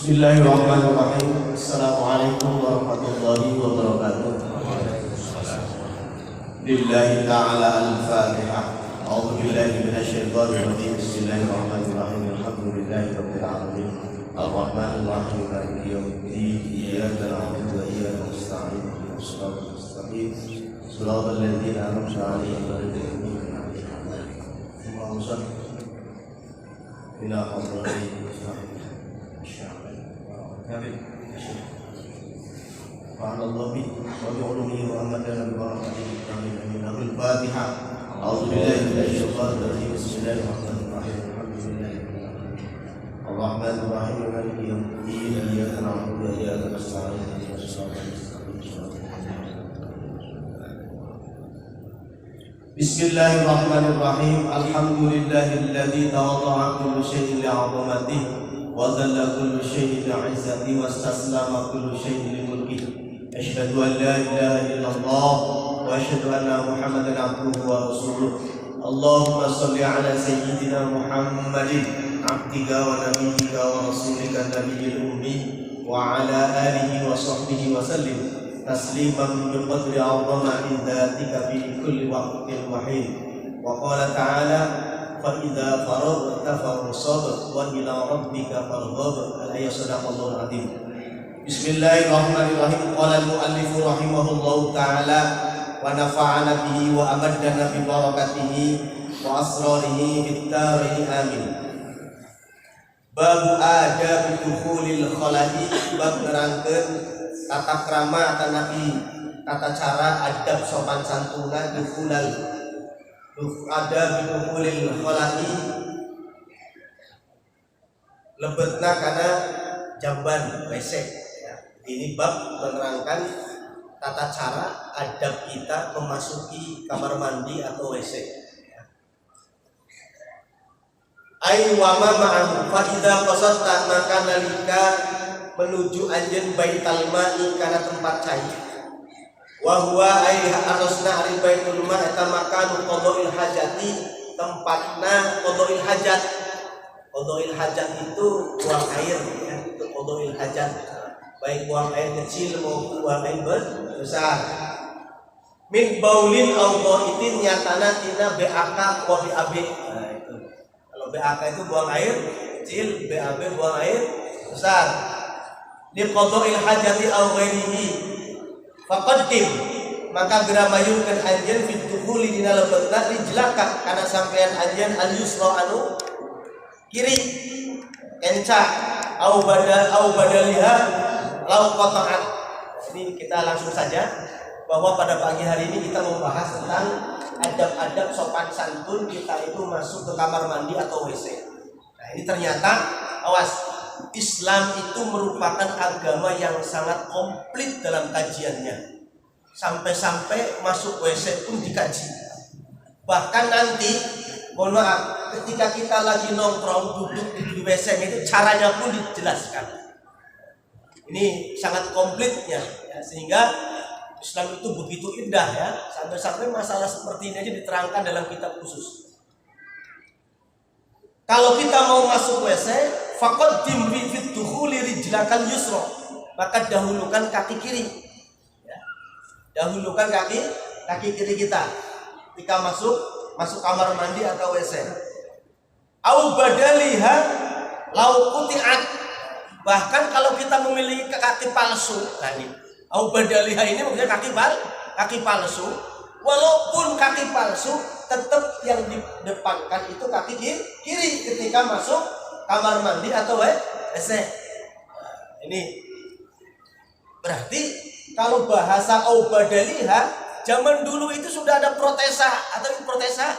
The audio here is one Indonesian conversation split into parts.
Bismillahirrahmanirrahim. Assalamualaikum warahmatullahi wabarakatuh. Lillahi ta'ala al-Fatihah. A'udzu billahi minasyaitonir rajim. Bismillahirrahmanirrahim. Alhamdulillahi rabbil alamin. Ar-Rahmanir Rahim. Maliki yaumiddin. Iyyaka na'budu wa iyyaka nasta'in. Ihdinas siratal mustaqim. Shiratal ladzina an'amta 'alaihim ghairil maghdubi 'alaihim waladdallin. Allahumma shalli ala Muhammadin. وعلى الله وبعلومه وأمدنا ببركاته آمين آمين. الفاتحة. أعوذ بالله من الشيطان الرجيم. بسم الله الرحمن الرحيم. الحمد لله رب العالمين الرحمن الرحيم مالك يوم الدين إياك نعبد وإياك نستعين اهدنا الصراط المستقيم. بسم الله الرحمن الرحيم. الحمد لله الذي تواضع كل شيء لعظمته وذل كل شيء لعزته واستسلم كل شيء لملكه. أشهد أن لا إله إلا الله وأشهد أن محمدا عبده ورسوله. اللهم صل على سيدنا محمد عبدك ونبيك ورسولك النبي الأمي وعلى آله وصحبه وسلم تسليما بقدر عظمة ذاتك في كل وقت وحين. وقال تعالى: فإذا فرغت فانصب وإلى ربك فارغب. الآية. صدق الله العظيم. بسم الله الرحمن الرحيم. قال المؤلف رحمه الله تعالى ونفعنا به وأمدنا ببركته وأسراره في الدارين آمين. باب آداب دخول الخلاء. Bab nerangkeun tata krama tanapi tata cara adab sopan santuna dukhulal ada bidukhulil khalai lebetna kana jamban WC ya. Ini bab menerangkan tata cara adab kita memasuki kamar mandi atau WC ya. Ai wa ma ma'ahu fa idza qasadta maka nalika menuju anjeun baital ma'i kana tempat cai wa huwa ay arasna ari baitul ma' eta makanu qada'il hajati tempatna qada'il hajat. Qada'il hajat itu buang air ya, itu qada'il hajat. Baik buang air kecil maupun buang air besar. Min baulin aw qaitin nyatana tina BAK wa BAB. Nah itu. Kalau BAK itu buang air kecil, BAB buang air besar. Di qada'il hajati aw ghairihi faqaddim maka geura mayungkeun anjeun fi dukhuli dina lebetna rijlaka kana sampean anjeun al yusra anu kiri enca au badaliha lau qata'at. Ini kita langsung saja bahwa pada pagi hari ini kita membahas tentang adab-adab sopan santun kita itu masuk ke kamar mandi atau WC. Nah, ini ternyata awas, Islam itu merupakan agama yang sangat komplit dalam kajiannya. Sampai-sampai masuk WC pun dikaji. Bahkan nanti, mohon maaf, ketika kita lagi nongkrong duduk di WC itu caranya pun dijelaskan. Ini sangat komplitnya ya, sehingga Islam itu begitu indah ya. Sampai-sampai masalah seperti ini aja diterangkan dalam kitab khusus. Kalau kita mau masuk WC, faqaddim fi dukhuli rijlakal yusra, maka dahulukan kaki kiri. Ya. Dahulukan kaki kiri kita ketika masuk kamar mandi atau WC. Au badaliha lau quti'at. Bahkan kalau kita memiliki kaki palsu, tadi. Au badaliha ini maksudnya kaki palsu. Walaupun kaki palsu, tetap yang didepankan itu kaki kiri ketika masuk kamar mandi atau WC. Ini berarti kalau bahasa aubadaliha zaman dulu itu sudah ada protesa atau protesa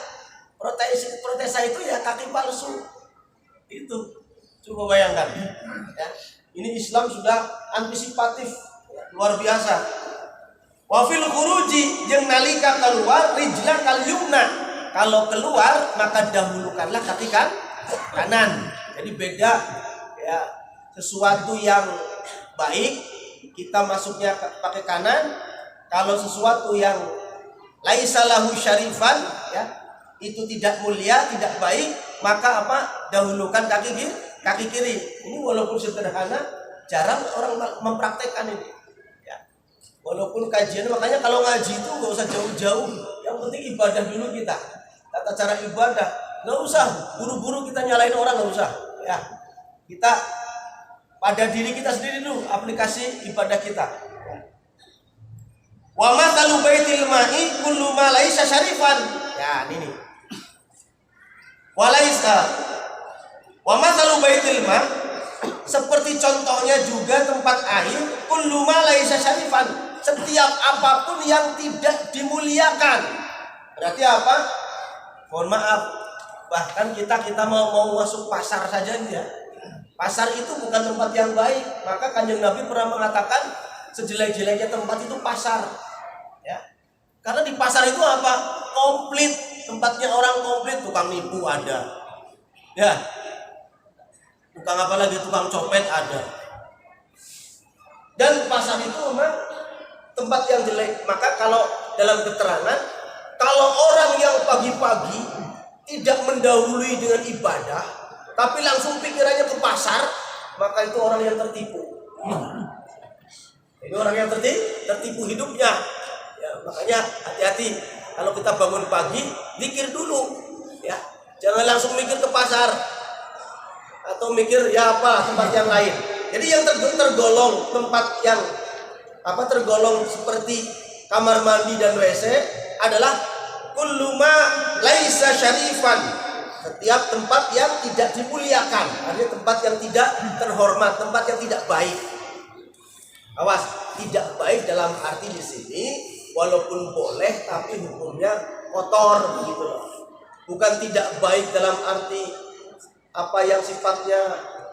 itu ya kaki palsu. Itu coba bayangkan ya. Ini Islam sudah antisipatif luar biasa. Wa fil khuruji jeung nalika keluar rijlakal yumna. Kalau keluar maka dahulukanlah kaki kanan. Jadi beda ya, sesuatu yang baik kita masuknya pakai kanan. Kalau sesuatu yang laisa lahu syarifan ya, itu tidak mulia, tidak baik, maka apa? Dahulukan kaki kaki kiri. Ini walaupun sederhana, jarang orang mempraktekkan ini. Ya. Walaupun kajian, makanya kalau ngaji itu nggak usah jauh-jauh. Yang penting ibadah dulu kita. Tata cara ibadah, nggak usah buru-buru kita nyalain orang, nggak usah. Ya, kita pada diri kita sendiri dulu aplikasi ibadah kita. Wa mathalu baitil ma'i kullu ma laisa syarifan. Ya, ini. Walaisa. Wa mathalu baitil ma' seperti contohnya juga tempat air kullu ma laisa syarifan. Setiap apapun yang tidak dimuliakan. Berarti apa? Mohon maaf. Bahkan kita mau masuk pasar saja ya. Pasar itu bukan tempat yang baik. Maka Kanjeng Nabi pernah mengatakan sejelek-jeleknya tempat itu pasar. Ya. Karena di pasar itu apa? Komplit, tempatnya orang komplit, tukang nipu ada. Ya. Tukang apa lagi? Tukang copet ada. Dan pasar itu memang tempat yang jelek. Maka kalau dalam keterangan, kalau orang yang pagi-pagi tidak mendahului dengan ibadah, tapi langsung pikirannya ke pasar, maka itu orang yang tertipu. Ini orang yang tertipu hidupnya. Ya, makanya hati-hati kalau kita bangun pagi, zikir dulu. Ya, jangan langsung mikir ke pasar atau mikir ya apa tempat yang lain. Jadi yang tergolong tempat yang tergolong seperti kamar mandi dan WC adalah kullu ma laisa syarifan. Setiap tempat yang tidak dimuliakan, artinya tempat yang tidak terhormat, tempat yang tidak baik. Awas, tidak baik dalam arti di sini walaupun boleh tapi hukumnya kotor begitu loh. Bukan tidak baik dalam arti apa yang sifatnya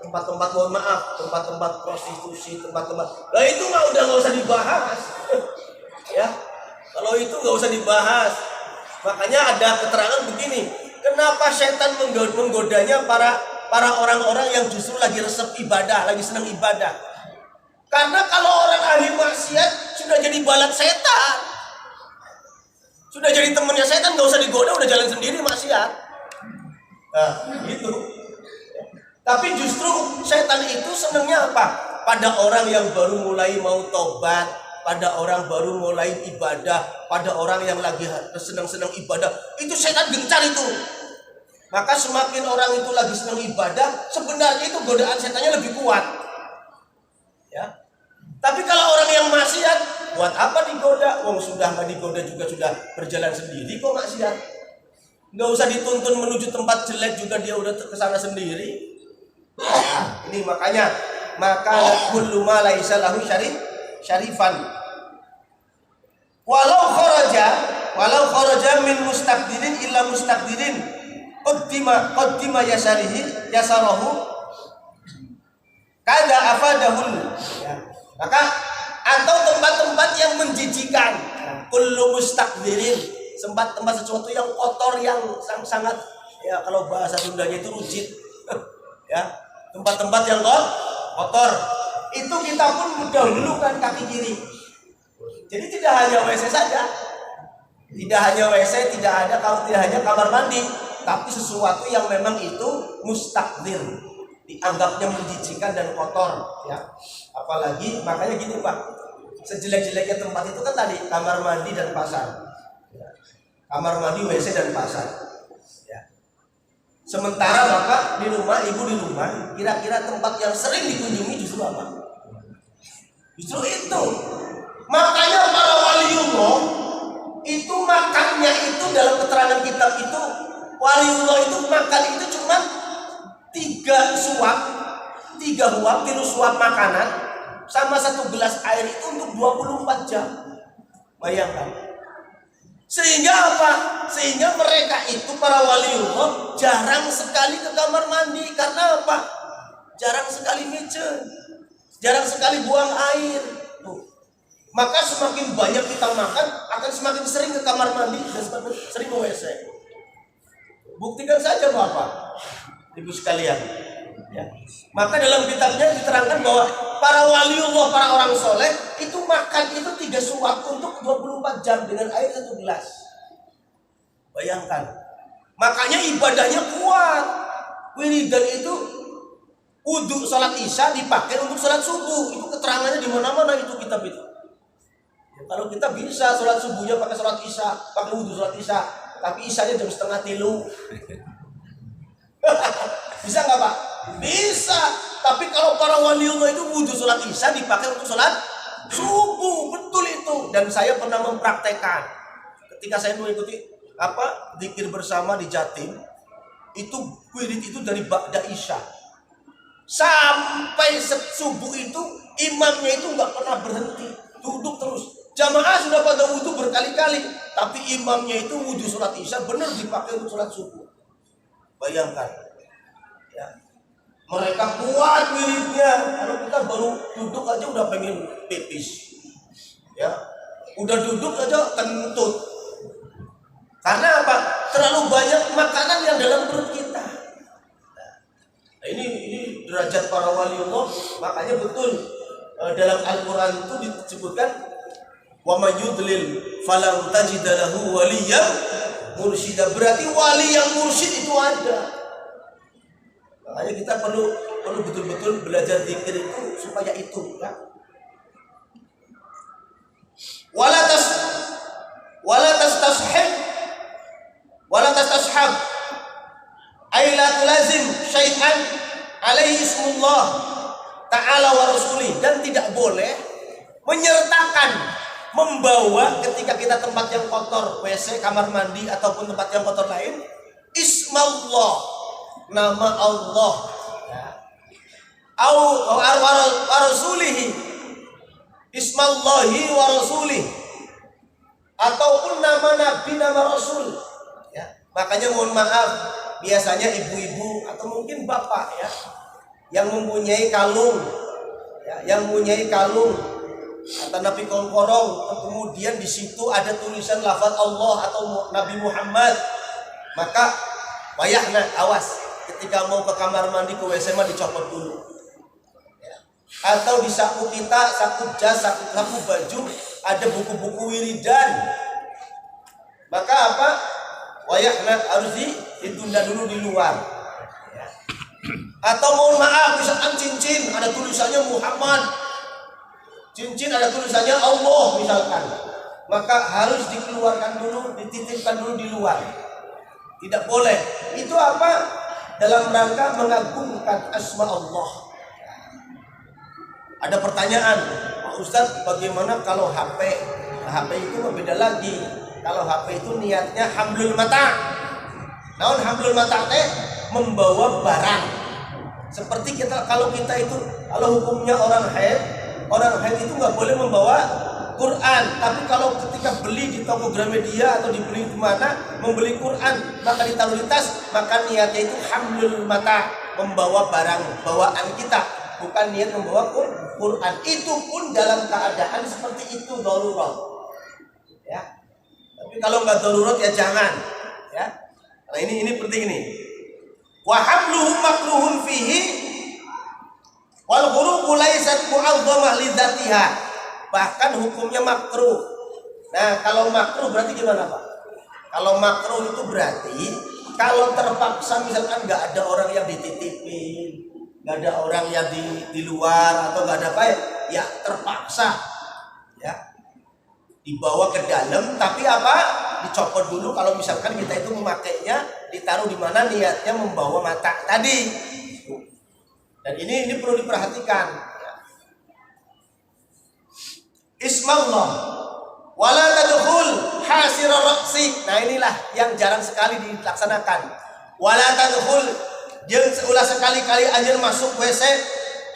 tempat-tempat, mohon maaf, tempat-tempat prostitusi, tempat-tempat. Nah itu mah udah nggak usah dibahas. Ya, kalau itu nggak usah dibahas. Makanya ada keterangan begini, kenapa setan menggodanya para orang-orang yang justru lagi resep ibadah, lagi senang ibadah. Karena kalau orang ahli maksiat sudah jadi balat setan, sudah jadi temannya setan, nggak usah digoda, udah jalan sendiri maksiat. Nah, gitu. Tapi justru setan itu senangnya apa? Pada orang yang baru mulai mau tobat, pada orang baru mulai ibadah, pada orang yang lagi senang-senang ibadah, itu setan gencar itu. Maka semakin orang itu lagi senang ibadah, sebenarnya itu godaan setannya lebih kuat. Ya. Tapi kalau orang yang maksiat, buat apa digoda? Wong sudah nggak digoda juga sudah berjalan sendiri kok maksiat. Nggak usah dituntun menuju tempat jelek juga dia udah kesana sendiri. Nah, ini makanya maka kullu ma laisa lahu syarifan. Walau kharaja min mustaqdirin illa mustaqdirin qaddima yasarahu kada afadahul. Ya. Maka atau tempat-tempat yang menjijikan, kullu mustaqdirin, tempat-tempat sesuatu yang kotor, yang sangat ya kalau bahasa Sundanya itu rujit. Ya, tempat-tempat yang kotor itu kita pun mendahulukan kaki kiri. Jadi tidak hanya WC saja, tidak hanya WC, tidak hanya kamar mandi, tapi sesuatu yang memang itu mustaqdir, dianggapnya menjijikan dan kotor. Ya, apalagi makanya gini Pak, sejelek-jeleknya tempat itu kan tadi kamar mandi dan pasar. Ya. Kamar mandi, WC dan pasar. Sementara bapak di rumah, ibu di rumah, kira-kira tempat yang sering dikunjungi justru apa? Justru itu. Makanya para waliullah itu makannya itu dalam keterangan kitab itu, waliullah itu makan itu cuma 3 suap makanan sama 1 gelas air itu untuk 24 jam. Bayangkan. Sehingga apa? Sehingga mereka itu para waliullah jarang sekali ke kamar mandi. Karena apa? Jarang sekali micin, jarang sekali buang air. Maka semakin banyak kita makan, akan semakin sering ke kamar mandi dan semakin sering ke WC. Buktikan saja Bapak, Ibu sekalian. Ya. Maka dalam kitabnya diterangkan bahwa para waliullah, para orang soleh itu makan itu 3 suap untuk 24 jam dengan air 1 gelas. Bayangkan. Makanya ibadahnya kuat. Wiridan itu Wudhu sholat isya dipakai untuk sholat subuh. Itu keterangannya di mana-mana itu kitab itu. Ya, kalau kita bisa sholat subuhnya pakai sholat isya, pakai wudhu sholat isya, tapi isyanya jam 2:30. Bisa nggak Pak? Bisa. Tapi kalau para waliullah itu wudhu sholat isya dipakai untuk sholat subuh, betul itu. Dan saya pernah mempraktekkan. Ketika saya mengikuti zikir bersama di Jatim, itu wirid itu dari ba'da isya sampai subuh itu imamnya itu nggak pernah berhenti, duduk terus. Jamaah sudah pada wudhu berkali-kali, tapi imamnya itu wudhu sholat isya benar dipakai untuk sholat subuh. Bayangkan, ya. Mereka kuat wiridnya. Kalau kita baru duduk aja udah pengen pipis, ya. Udah duduk aja kentut. Karena apa? Terlalu banyak makanan yang dalam perut kita. Nah, ini derajat para waliullah. Makanya betul dalam Al-Quran itu disebutkan wa may yudlil falam tajid lahu waliyyan mursyida. Berarti wali yang mursyid itu ada. Makanya kita perlu betul-betul belajar zikir itu supaya itu, ya. Wala tastashab ay la tulazim syai'an alaihi ismullah ta'ala wa rasulih. Dan tidak boleh menyertakan, membawa ketika kita tempat yang kotor, WC, kamar mandi ataupun tempat yang kotor lain, ismallah, nama Allah, ya. Au wa rasulihi, ismallahi wa rasulih, ataupun nama nabi, nama rasul, ya. Makanya mohon maaf, biasanya ibu-ibu atau mungkin bapak, ya, yang mempunyai kalung, ya, yang mempunyai kalung atau nabi kongkorong, kemudian di situ ada tulisan lafaz Allah atau Nabi Muhammad, maka wayahna, awas, ketika mau ke kamar mandi, ke WC mah dicopot dulu, ya. Atau di saku kita, saku jas, saku baju ada buku-buku wiridan, maka apa? Wayahna harus ditunda dulu di luar, ya. Atau mohon maaf, misalkan cincin ada tulisannya Muhammad, cincin ada tulisannya Allah misalkan, maka harus dikeluarkan dulu, dititipkan dulu di luar. Tidak boleh. Itu apa? Dalam rangka mengagungkan asma Allah. Ada pertanyaan, Pak Ustadz, bagaimana kalau HP? Nah, HP itu beda lagi. Kalau HP itu niatnya hamlul mata. Namun hamlul mata teh membawa barang. Seperti kalau kita itu, kalau hukumnya orang haid itu nggak boleh membawa Quran. Tapi kalau ketika beli di toko Gramedia atau dibeli di mana, membeli Quran, maka ditaruh di tas, maka niatnya itu hamlul mata, membawa barang bawaan kita, bukan niat membawa Quran. Itu pun dalam keadaan seperti itu darurat, ya. Tapi kalau nggak darurat ya jangan, ya. Nah ini penting nih. Wa hamluhu makruhun fihi wal ghurubu laysat mu'azzamah li dzatiha. Bahkan hukumnya makruh. Nah, kalau makruh berarti gimana, Pak? Kalau makruh itu berarti kalau terpaksa, misalkan nggak ada orang yang dititipin, nggak ada orang yang di luar, atau nggak ada apa ya, terpaksa, ya, dibawa ke dalam, tapi apa? Dicopot dulu. Kalau misalkan kita itu memakainya, ditaruh di mana niatnya membawa mata tadi. Dan ini perlu diperhatikan, ya. Ismallah wala tadkhul hasira raqsi. Nah inilah yang jarang sekali dilaksanakan. Wala tadkhul, jeung ulah sekali-kali anjeun masuk WC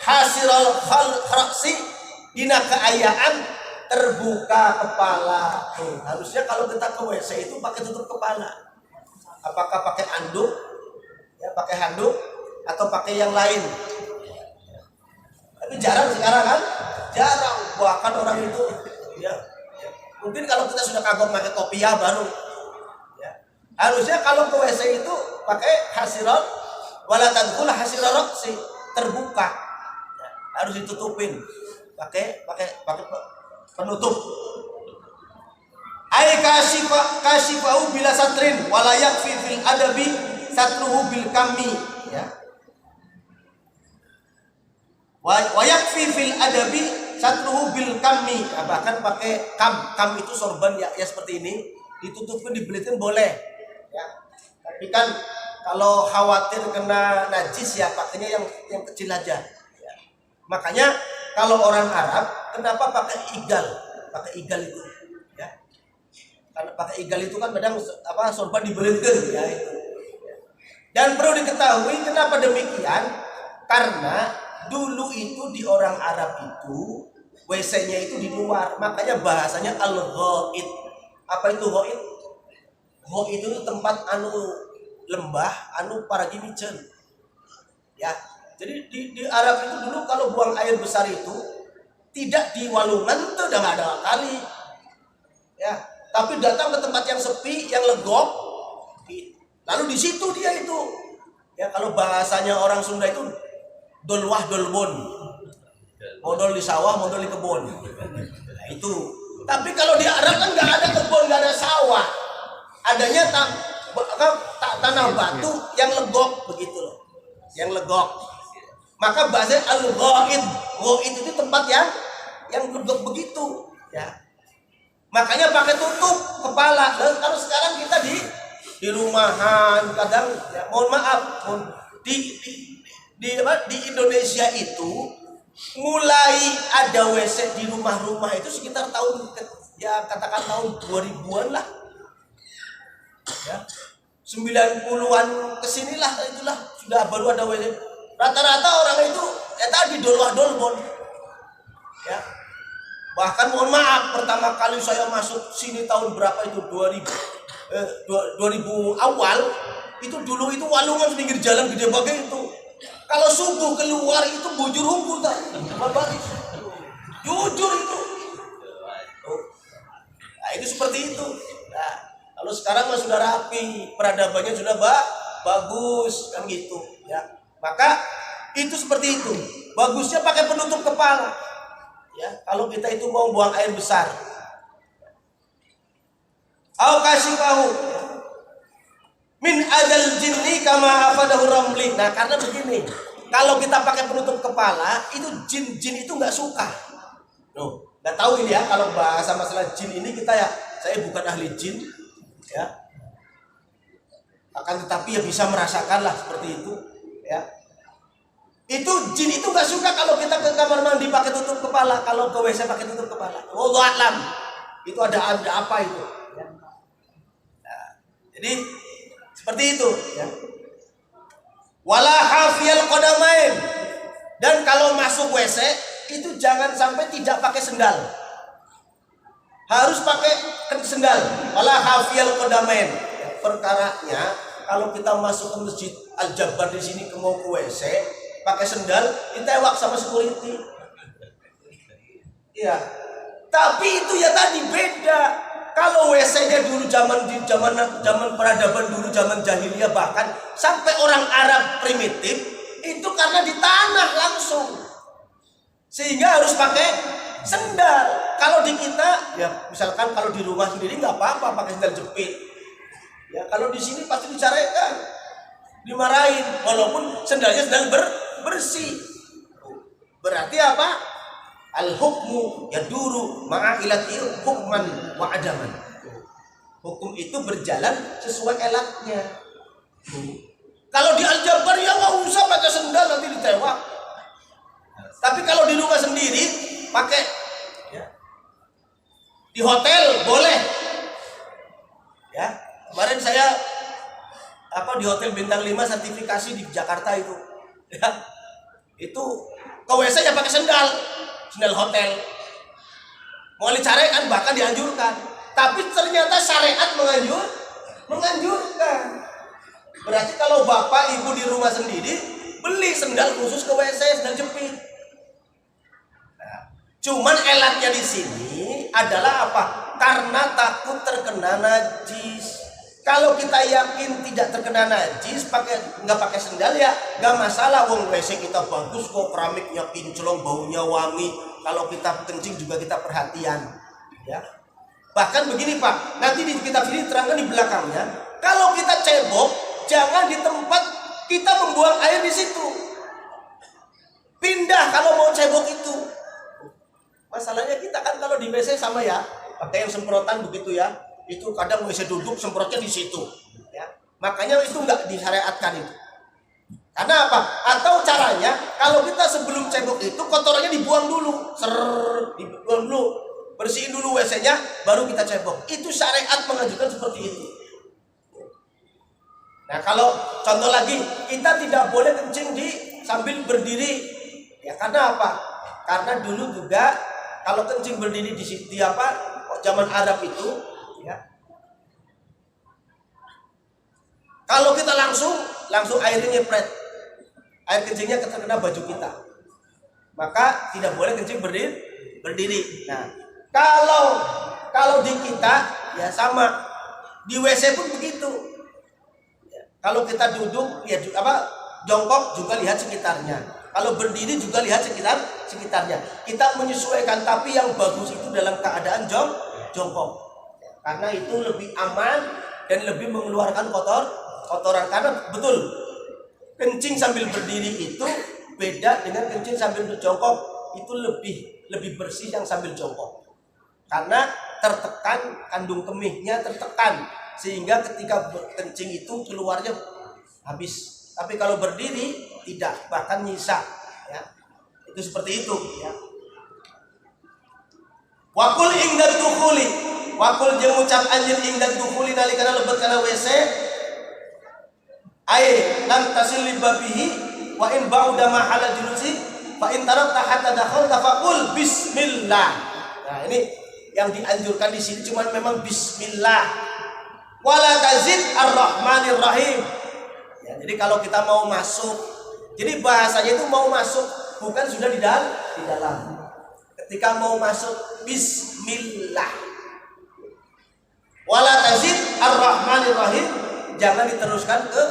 hasiral raqsi, dina keayaan terbuka kepala. Harusnya kalau kita ke WC itu pakai tutup kepala. Apakah pakai anduk, ya, pakai handuk atau pakai yang lain? Tapi jarang sekarang kan, jarang. Bahkan orang itu, ya, mungkin kalau kita sudah kagok pakai kopiah baru, ya. Harusnya kalau ke WC itu pakai hasirat, wala tadkhul hasirat sih, terbuka, ya. Harus ditutupin, pakai penutup. Ai kasifau bila satrin wala yakfi fil adabi satruhu bil kammi, ya. Wa yakfi fil adabi satruhu bil kammi. Bahkan pakai kam itu sorban ya seperti ini, ditutupkan dibelikan boleh. Ya. Tapi kan kalau khawatir kena najis ya pakainya yang kecil aja. Ya. Makanya kalau orang Arab kenapa pakai igal? Pakai igal itu. Ya. Karena pakai igal itu kan kadang sorban dibelikan ya itu. Dan perlu diketahui kenapa demikian? Karena dulu itu di orang Arab itu WC-nya itu di luar, makanya bahasanya al-ghaid. Apa itu ghaid? Ghaid itu tempat lembah para gimicen. Ya. Jadi di Arab itu dulu kalau buang air besar itu tidak di walungan, itu udah nggak ada kali. Ya, tapi datang ke tempat yang sepi, yang legok. Lalu di situ dia itu, ya kalau bahasanya orang Sunda itu dolwah dolbon, modal di sawah, modal di kebun. Nah, itu. Tapi kalau di Arab kan nggak ada kebun, nggak ada sawah, adanya tanah batu yang legok begitu loh, yang legok. Maka bahasanya al-ghaid, ghaid itu tempat yang legok begitu, ya. Makanya pakai tutup kepala. Lalu kalau sekarang kita di rumahan kadang ya, mohon maaf di Indonesia itu mulai ada WC di rumah-rumah itu sekitar tahun ya katakan tahun 2000-an lah ya 90-an kesinilah itulah sudah baru ada WC. Rata-rata orang itu tadi dolwah-dolbon ya. Bahkan mohon maaf pertama kali saya masuk sini tahun berapa itu 2000 awal itu dulu itu walungan pinggir jalan gede bagai itu. Kalau subuh keluar itu bujur hukum tak? Baris. Jujur itu. Nah, itu seperti itu. Nah, kalau sekarang mah sudah rapi, peradabannya sudah bagus kan gitu ya. Maka itu seperti itu. Bagusnya pakai penutup kepala. Ya, kalau kita itu mau buang air besar. Au kashifahu min adal jinni kama afadahu ramli. Nah, karena begini, kalau kita pakai penutup kepala, itu jin itu nggak suka. Loh, nggak tahu ini ya kalau bahasa masalah jin ini kita ya, saya bukan ahli jin, ya. Akan tetapi ya bisa merasakan lah seperti itu, ya. Itu jin itu nggak suka kalau kita ke kamar mandi pakai tutup kepala, kalau ke WC pakai tutup kepala. Wallahu a'lam. Itu ada apa itu? Ya. Nah, jadi seperti itu ya. Wala hafiyal qadamain. Dan kalau masuk WC itu jangan sampai tidak pakai sendal. Harus pakai sendal. Wala hafiyal qadamain. Perkaranya kalau kita masuk ke Masjid Al-Jabbar di sini mau ke WC pakai sendal, ditewak sama security. Iya. Tapi itu ya tadi beda. Kalau WC-nya dulu zaman peradaban dulu, zaman jahiliyah bahkan sampai orang Arab primitif itu karena di tanah langsung, sehingga harus pakai sendal. Kalau di kita, ya misalkan kalau di rumah sendiri nggak apa-apa pakai sendal jepit. Ya kalau di sini pasti dicarikan, dimarahin, walaupun sendalnya sendal bersih. Berarti apa? Al-hukmu yaduru ma'ilati hukman wa adaman. Hukum itu berjalan sesuai elatnya. Kalau di Al-Jabbar ya nggak usah pakai sendal nanti ditewak. Tapi kalau di rumah sendiri pakai, ya. Di hotel boleh. Ya, kemarin saya di hotel bintang 5 sertifikasi di Jakarta itu. Ya. Itu ke WC ya pakai sendal hotel. Mau dicarekan bahkan dianjurkan. Tapi ternyata syariat menganjurkan. Berarti kalau bapak ibu di rumah sendiri beli sendal khusus ke WC, sendal jepit. Nah, cuman elatnya di sini adalah apa? Karena takut terkena najis. Kalau kita yakin tidak terkena najis, nggak pakai sendal ya nggak masalah. Wong WC kita bagus kok, keramiknya kinclong, baunya wangi. Kalau kita kencing juga kita perhatian, ya. Bahkan begini Pak, nanti di kitab ini terangkan di belakangnya. Kalau kita cebok, jangan di tempat kita membuang air di situ. Pindah mudah kalau mau cebok itu. Masalahnya kita kan kalau di WC sama ya, pakai yang semprotan begitu ya. Itu kadang WC duduk semprotnya di situ. Ya. Makanya itu nggak disyariatkan itu. Karena apa? Atau caranya kalau kita sebelum cebok itu kotorannya dibuang dulu, dibuang dulu, bersihin dulu WC-nya, baru kita cebok. Itu syariat mengajukan seperti itu. Nah kalau contoh lagi, kita tidak boleh kencing sambil berdiri. Ya karena apa? Karena dulu juga kalau kencing berdiri di zaman Arab itu, ya. Kalau kita langsung airnya nyepret, air kencingnya terkena baju kita, maka tidak boleh kencing berdiri. Nah, kalau di kita ya sama, di WC pun begitu. Ya, kalau kita duduk ya jongkok juga lihat sekitarnya. Kalau berdiri juga lihat sekitarnya. Kita menyesuaikan, tapi yang bagus itu dalam keadaan jongkok. Karena itu lebih aman dan lebih mengeluarkan kotoran. Karena betul, kencing sambil berdiri itu beda dengan kencing sambil berjongkok. Itu lebih bersih yang sambil jongkok. Karena tertekan, kandung kemihnya tertekan. Sehingga ketika kencing itu keluarnya habis. Tapi kalau berdiri tidak, bahkan nyisa, ya. Itu seperti itu, ya. Wakul ingdat dukhuli, wakul jeung ucap anjeun ingdat dukhuli nalikana lebet kana WC, ai lam tasil li babihi wa in ba'da ma hala julusi fa in tarakta hatta dakhalta faqul bismillah. Nah, ini yang dianjurkan di sini cuma memang bismillah. Wala tazid ar-rahmanir rahim. Ya, jadi kalau kita mau masuk, jadi bahasanya itu mau masuk, bukan sudah di dalam. Ketika mau masuk, bismillah. Wala tazid ar-rahmanir rahim, jangan diteruskan ke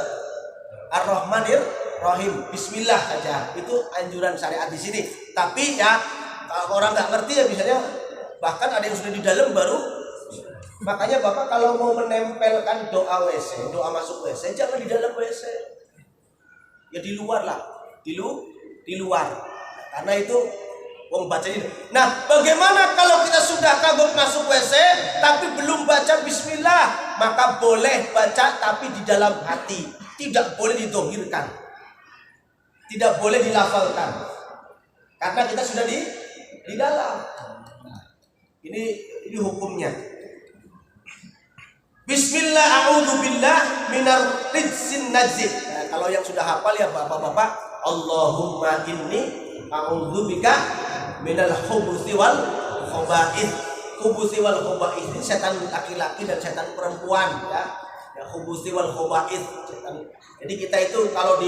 ar-rahmanir rahim. Bismillah saja. Itu anjuran syariat di sini. Tapi ya kalau orang nggak ngerti ya biasanya bahkan ada yang sudah di dalam baru. Makanya Bapak kalau mau menempelkan doa WC, doa masuk WC, jangan di dalam WC. Ya di luar lah, di luar. Karena itu wong baca ini. Nah, bagaimana kalau kita sudah kagum masuk WC tapi belum baca bismillah? Maka boleh baca tapi di dalam hati. Tidak boleh didohirkan. Tidak boleh dilafalkan. Karena kita sudah di dalam. Nah, ini hukumnya. Bismillah a'udzubillah minar rijsin najis. Nah, kalau yang sudah hafal ya Bapak-bapak, Allahumma inni a'udzubika minal khubuthi wal khaba'ith. Khubuthi wal khaba'ith ini setan laki-laki dan setan perempuan, ya. Ya khubuthi wal khaba'ith setan. Jadi kita itu kalau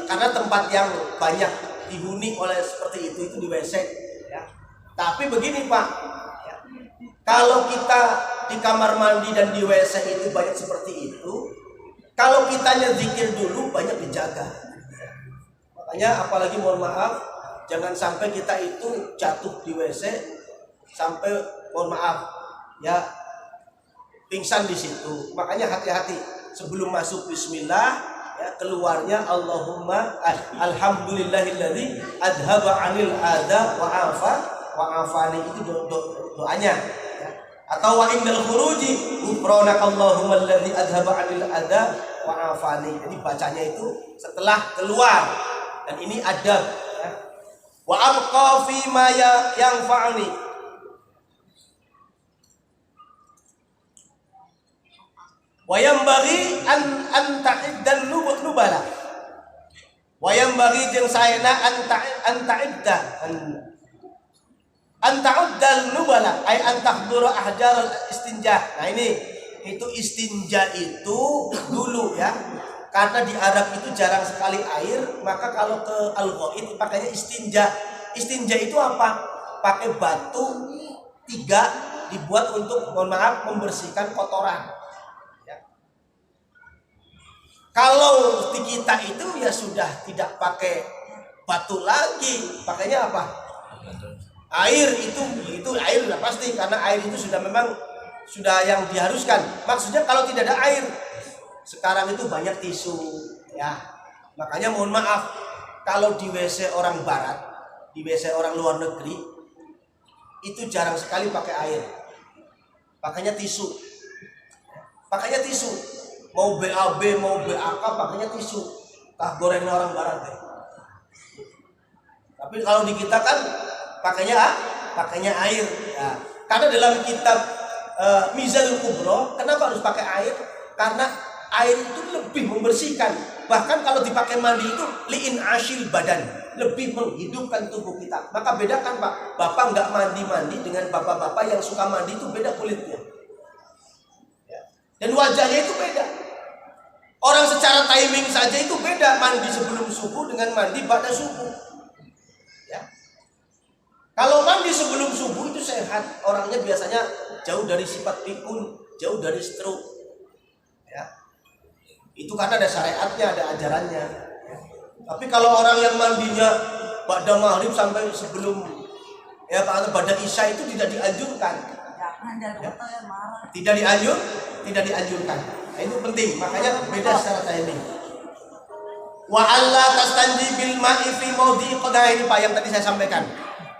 karena tempat yang banyak dihuni oleh seperti itu di WC, ya. Tapi begini Pak, ya. Kalau kita di kamar mandi dan di WC itu banyak seperti itu, kalau kitanya zikir dulu banyak dijaga. Makanya apalagi mohon maaf, jangan sampai kita itu jatuh di WC sampai mohon maaf ya pingsan di situ. Makanya hati-hati sebelum masuk bismillah, ya keluarnya Allahumma alhamdulillahilladzi adhaba 'anil adza wa afani, itu doanya. Atau wa indal khuruji ghufranakallahumma alladzi adhaba 'anil adza wa afani. Jadi bacanya itu setelah keluar, dan ini adab, ya. Wa abqa fi ma yanfa'uni. Wa yanbaghi an ta'iddan nubala. Wa yanbaghi jeung saena an ta'idda anta'uddal nubala ay antahduru ahjar istinja. Nah ini itu istinja itu dulu ya, karena di Arab itu jarang sekali air, maka kalau ke al-ghaid pakainya istinja. Istinja itu apa? Pakai batu 3 dibuat untuk mohon maaf membersihkan kotoran, ya. Kalau di kita itu ya sudah tidak pakai batu lagi, pakainya apa? Air. Itu air sudah pasti, karena air itu sudah memang sudah yang diharuskan. Maksudnya kalau tidak ada air, sekarang itu banyak tisu, ya. Makanya mohon maaf, kalau di WC orang barat, di WC orang luar negeri itu jarang sekali pakai air. Pakainya tisu. Pakainya tisu. Mau BAB, mau BAK pakainya tisu. Tah gorengnya orang barat deh. Tapi kalau di kita kan pakainya air. Ya. Karena dalam kitab Mizanul Kubro, kenapa harus pakai air? Karena air itu lebih membersihkan. Bahkan kalau dipakai mandi itu li'in asyil badan, lebih menghidupkan tubuh kita. Maka bedakan Pak, Bapak nggak mandi-mandi dengan bapak-bapak yang suka mandi, itu beda kulitnya. Ya. Dan wajahnya itu beda. Orang secara timing saja itu beda, mandi sebelum subuh dengan mandi pada subuh. Ya. Kalau mandi sebelum subuh itu sehat, orangnya biasanya jauh dari sifat pikun, jauh dari stroke. Ya. Itu karena ada syariatnya, ada ajarannya. Ya. Tapi kalau orang yang mandinya pada maghrib sampai sebelum pada isya itu tidak dianjurkan. Ya. Tidak dianjurkan. Nah, itu penting, makanya beda secara timing. Wa alla tastanji bil ma'i fi maudhi qadah, ini Pak yang tadi saya sampaikan.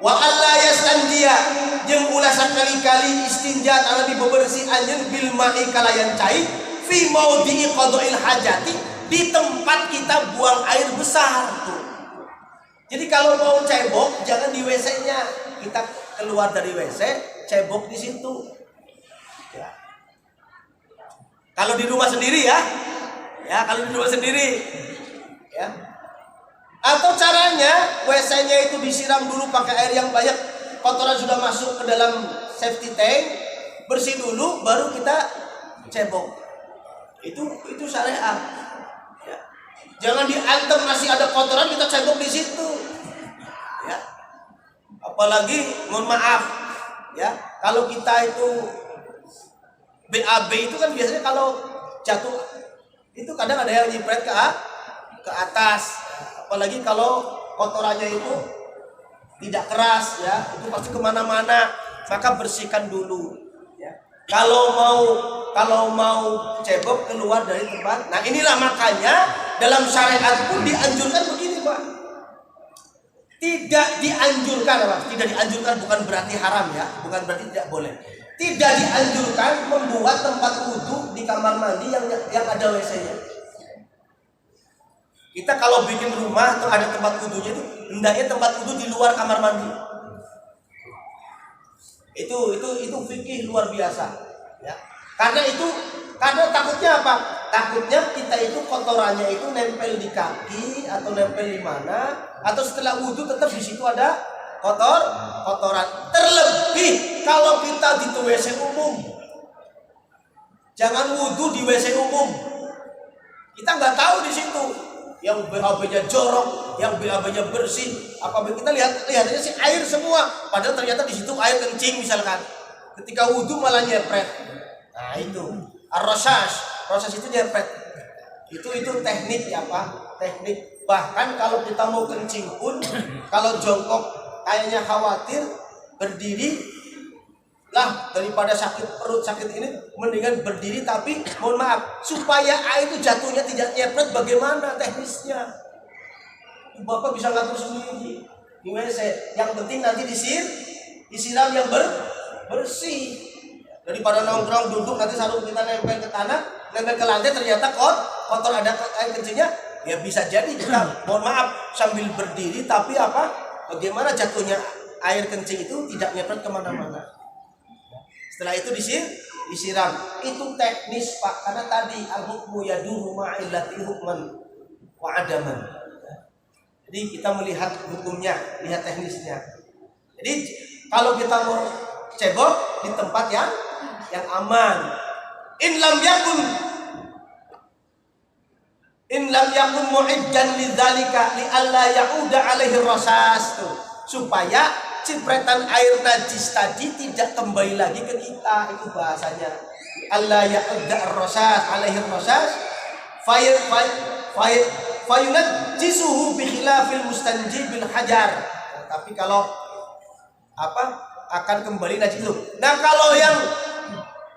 Wa alla yastanjiya jeung ulah sakali-kali istinja kana dibebersih anjeun bil ma'i kalayan cai fi maudhi qada'il hajati, di tempat kita buang air besar tuh. Jadi kalau mau cebok jangan di WC-nya. Kita keluar dari WC, cebok di situ. Ya. Kalau di rumah sendiri ya. Ya, kalau di rumah sendiri. Ya. Atau caranya WC-nya itu disiram dulu pakai air yang banyak, kotoran sudah masuk ke dalam safety tank, bersih dulu baru kita cebok. Itu syariat. Ya. Jangan diantem masih ada kotoran kita cebok di situ. Ya. Apalagi mohon maaf ya, kalau kita itu BAB itu kan biasanya kalau jatuh itu kadang ada yang nyipret ke atas. Apalagi kalau kotorannya itu tidak keras ya, itu pasti kemana-mana. Maka bersihkan dulu. Ya. Kalau mau cebok keluar dari tempat. Nah inilah makanya dalam syariat pun dianjurkan begini Pak. Tidak dianjurkan Pak. Tidak dianjurkan bukan berarti haram ya, bukan berarti tidak boleh. Tidak dianjurkan membuat tempat wudhu di kamar mandi yang ada WC-nya. Kita kalau bikin rumah tuh ada tempat wudhunya itu, hendaknya tempat wudhu di luar kamar mandi. Itu fikih luar biasa. Ya. Karena takutnya apa? Takutnya kita itu kotorannya itu nempel di kaki atau nempel di mana, atau setelah wudhu tetap di situ ada kotoran. Terlebih kalau kita di WC umum. Jangan wudhu di WC umum. Kita nggak tahu di situ. Yang BAB-nya jorok, yang BAB-nya bersih. Apabila kita lihatnya sih air semua, padahal ternyata di situ air kencing misalkan. Ketika wudhu malah nyepret. Nah itu proses itu nyepret. Itu teknik ya Pak, teknik. Bahkan kalau kita mau kencing pun, kalau jongkok kayaknya khawatir, berdiri lah daripada sakit perut sakit ini, mendingan berdiri. Tapi mohon maaf, supaya air itu jatuhnya tidak nyepret, bagaimana teknisnya? Bapak bisa ngatur sendiri. Gimana saya? Yang penting nanti disiram yang bersih. Daripada nongkrong duduk nanti sarung kita nempel ke tanah, nempel ke lantai ternyata kotor ada air kencingnya, ya bisa jadi kita mohon maaf sambil berdiri tapi apa? Bagaimana jatuhnya air kencing itu tidak nyepret kemana-mana. Setelah itu disiram. Itu teknis Pak, karena tadi al-hukmu yaduru ma'illati hukman wa adaman. Jadi kita melihat hukumnya, lihat teknisnya. Jadi kalau kita mau cebok di tempat yang aman. In lam yakun mu'iddan lidzalika li alla ya'uda alaihi rasas tuh. Supaya cipretan air najis tadi tidak kembali lagi ke kita, itu bahasanya. Allah ya'udda ar-rasas alaihi rasas fayunajjisuhu bi khilafil mustanji bil hajar. Tapi kalau akan kembali najis itu. Nah, kalau yang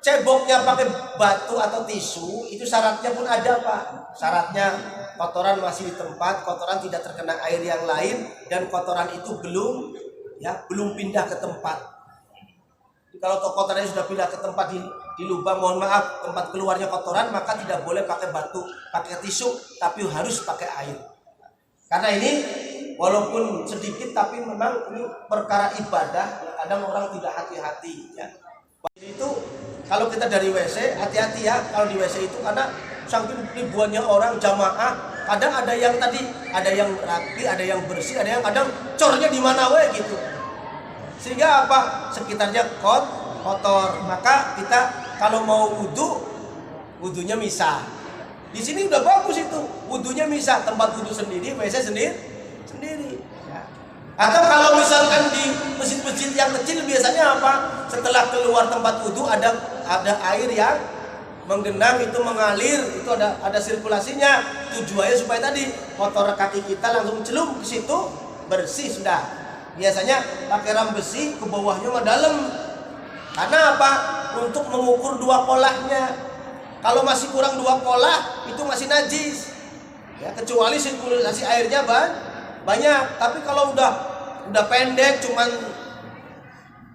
ceboknya pakai batu atau tisu, itu syaratnya pun ada Pak. Syaratnya kotoran masih di tempat, kotoran tidak terkena air yang lain, dan kotoran itu belum pindah ke tempat. Kalau kotorannya sudah pindah ke tempat di lubang, mohon maaf, tempat keluarnya kotoran, maka tidak boleh pakai batu, pakai tisu, tapi harus pakai air. Karena ini walaupun sedikit, tapi memang ini perkara ibadah, kadang orang tidak hati-hati ya. Itu kalau kita dari WC, hati-hati ya kalau di WC itu, karena saking ribuannya orang jamaah, kadang ada yang rapi, ada yang bersih, ada yang kadang cornya di mana gitu. Sehingga apa? Sekitarnya kotor. Maka kita kalau mau wudunya misah. Di sini udah bagus itu, wudunya misah, tempat wudu sendiri, WC sendiri. Ya. Atau kalau misalkan di masjid-masjid yang kecil biasanya apa? Setelah keluar tempat wudu ada air yang menggenang, itu mengalir, itu ada sirkulasinya. Tujuannya supaya tadi kotor kaki kita langsung celum ke situ, bersih sudah. Biasanya pakai ram besi, ke bawahnya mah dalam. Karena apa? Untuk mengukur 2 kolahnya. Kalau masih kurang 2 kolah, itu masih najis. Ya, kecuali sirkulasi airnya banyak. Tapi kalau udah pendek, cuman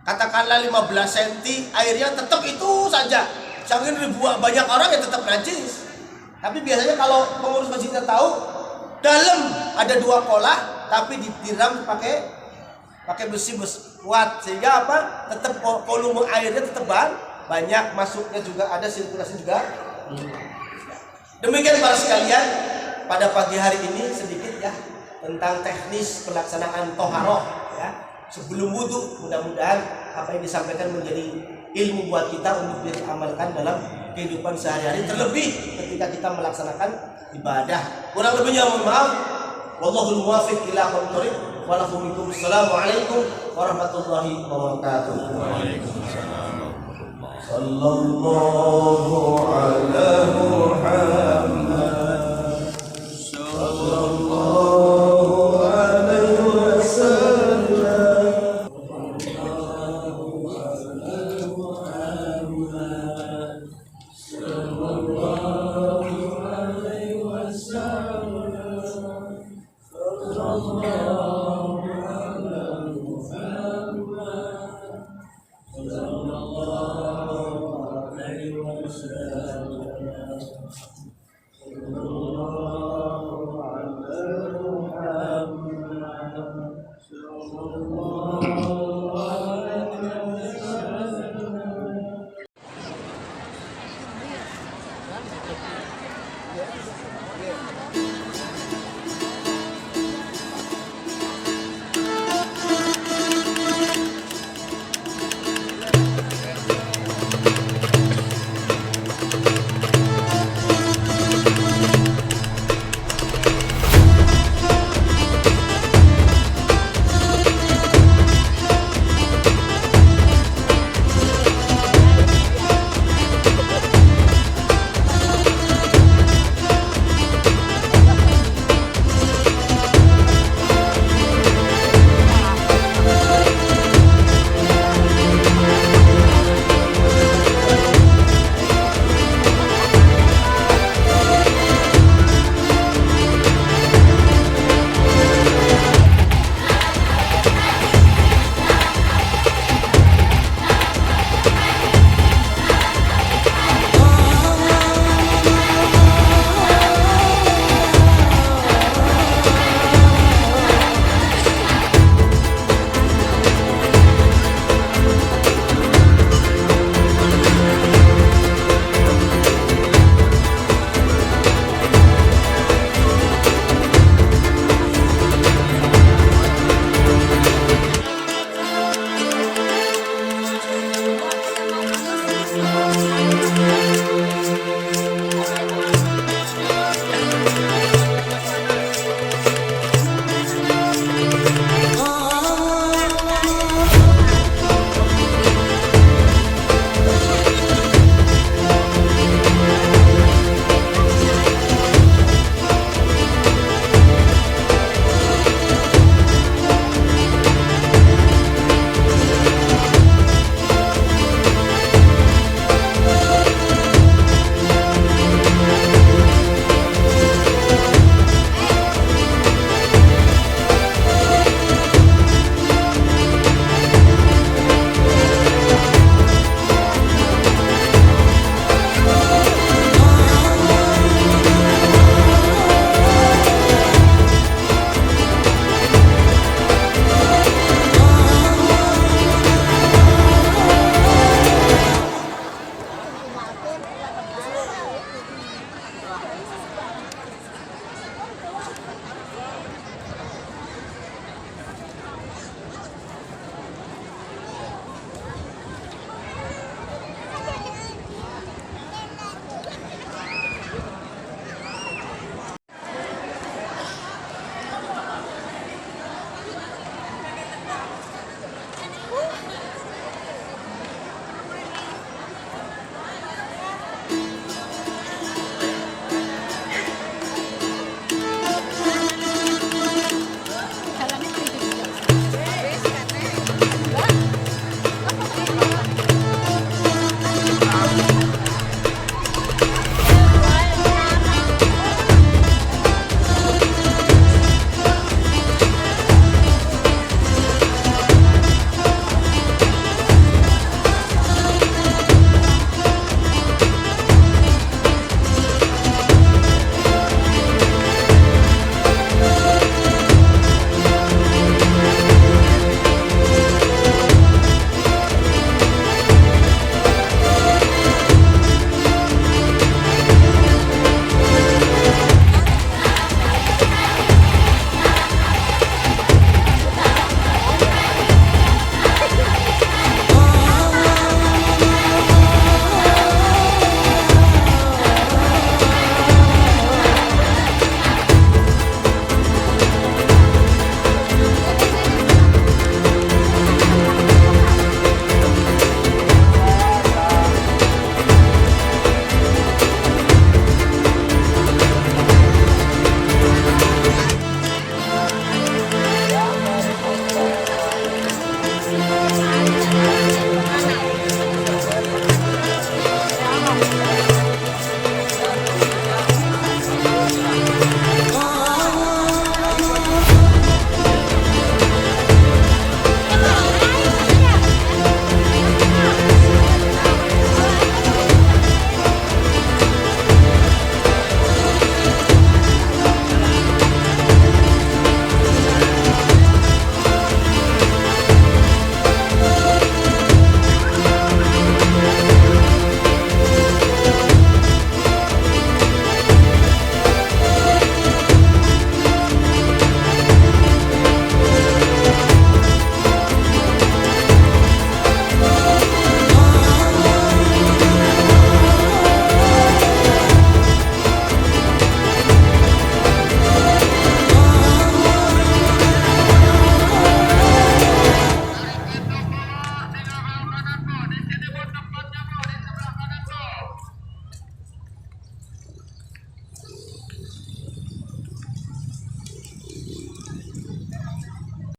katakanlah 15 cm, airnya tetap itu saja. Saking ribuan banyak orang ya tetap najis. Tapi biasanya kalau pengurus masjidnya tahu, dalam ada 2 kolah, tapi ditiram pakai besi kuat, sehingga apa? Tetap volume airnya tetap banyak, masuknya juga ada, sirkulasi juga. Demikian para sekalian, pada pagi hari ini sedikit ya tentang teknis pelaksanaan toharoh ya sebelum wudhu. Mudah-mudahan apa yang disampaikan menjadi ilmu buat kita untuk diamalkan dalam kehidupan sehari-hari, terlebih ketika kita melaksanakan ibadah. Kurang lebihnya mohon maaf. Wallahul muwaffiq ila aqwamit thoriq. Wassalamualaikum warahmatullahi wabarakatuh. Waalaikumsalam. Sallallahu ala Muhammad. Sallallahu alaihi wasallam. Sallallahu ala Muhammad. Sallallahu alaihi wasallam. Allah